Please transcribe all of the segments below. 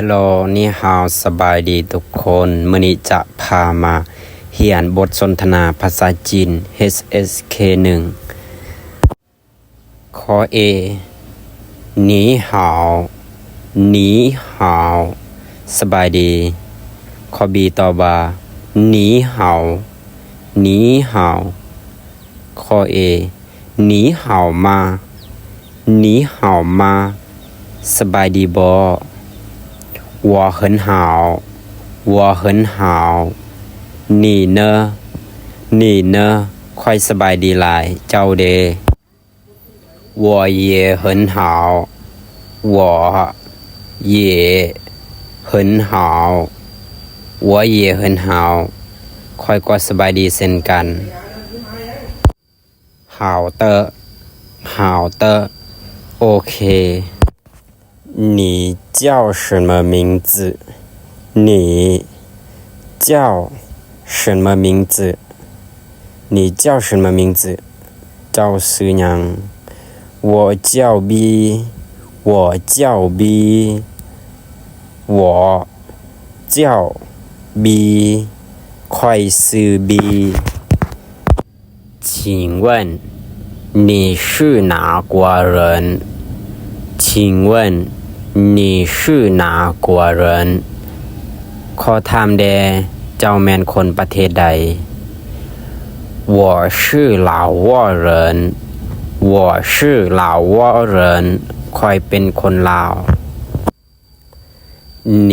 ฮัลโหลนี่ฮาวสบายดีทุกคนมื้อนี้จะพามาเรียนบทสนทนาภาษาจีน HSK 1ข้อ A 你好你好สบายดีข้อ B ตอบว่า你好你好ข้อ A 你好吗你好吗สบายดีบ่我很好我很好你呢你呢ค่อยสบายดีหลายเจ้าเด我也很好我也很好我也很好ค่อยก็สบายดีเช่นกัน好的好的โอเค你叫什么名字你叫什么名字你叫什么名字เจ้าชื่อหยัง我叫 B 我叫 B 我叫 B ค่อยชื่อ B 请问你是哪国人请问你是哪国人ขอถามแดเจ้าแม่นคนประเทศใด我是老挝人我是老挝人ค่อยเป็นคนลาว你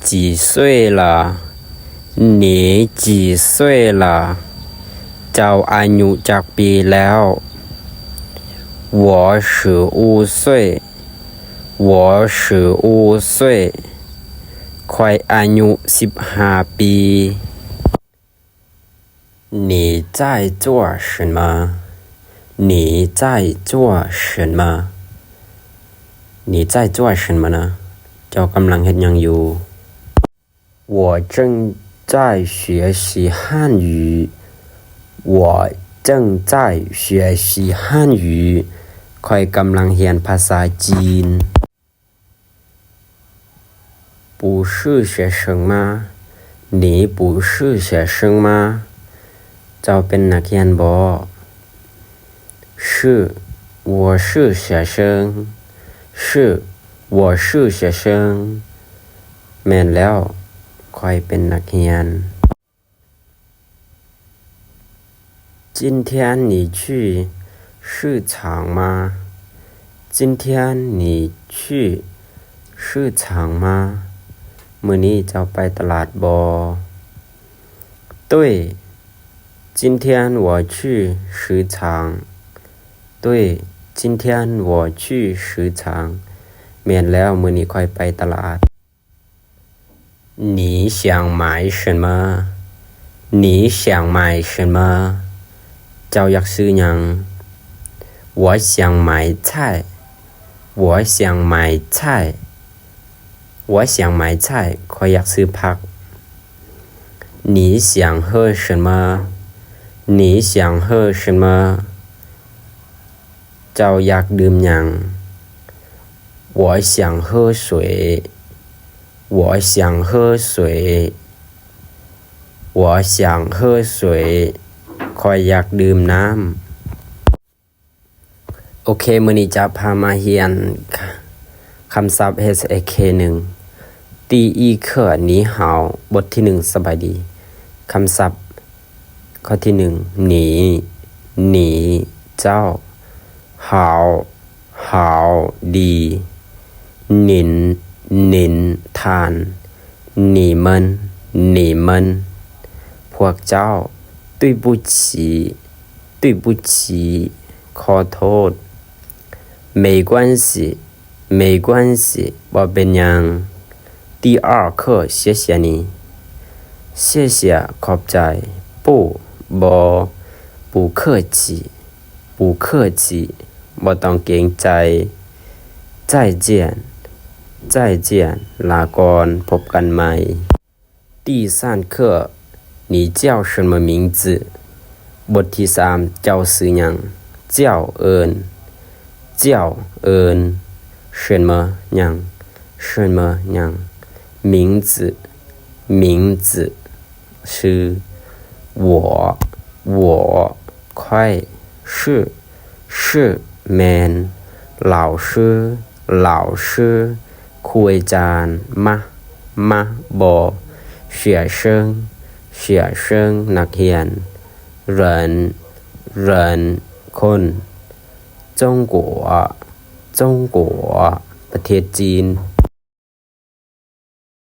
几岁了你几岁了เจ้าอายุจักปีแล้ว我15岁我15岁ค่อยอายุ15ปี你在做什么你在做什么你在做什么呢เจ้ากำลังเฮ็ดหยังอยู่我正在学习汉语我正在学习汉语ค่อยกำลังเรียนภาษาจีน不是学生吗你不是学生吗เจ้าเป็นนักเรียนบ่是我是学生是我是学生แม่นแล้วค่อยเป็นนักเรียน今天你去市场吗今天你去市场吗มื้อนี้เจ้าไปตลาดบ่对今天我去市场对今天我去市场แม่นแล้วมื้อนี้ค่อยไปตลาด你想买什么你想买什么เจ้าอยากซื้อหยัง我想买菜我想买菜我想买菜ข้อยอยากซื้อผัก你想喝什么你想喝什么เจ้าอยากดื่มหยัง我想喝水我想喝水我想喝水ข้อยอยากดื่มน้ำโอเคมื้อนี้จะพามาเรียนคำศัพท์ HSK 1第一课你好บทที่1สบายดีคำศัพท์ข้อที่1你เจ้า好好ดี您ท่าน你们พวกเจ้า对不起ขอโทษ没关系บ่เป็นหยัง第二课谢谢你谢谢ขอบใจบ่客气บ่ต้องเกรงใจ再见ลาก่อนพบกันใหม่第三课你叫什么名字บทที่3เจ้าชื่อหยังเจ้าเอิ้น什么หยัง名字名字ชื่อ我快是man老师ครูอาจารย์มาบอ学生นักเรียน人คน中国ประเทศจีน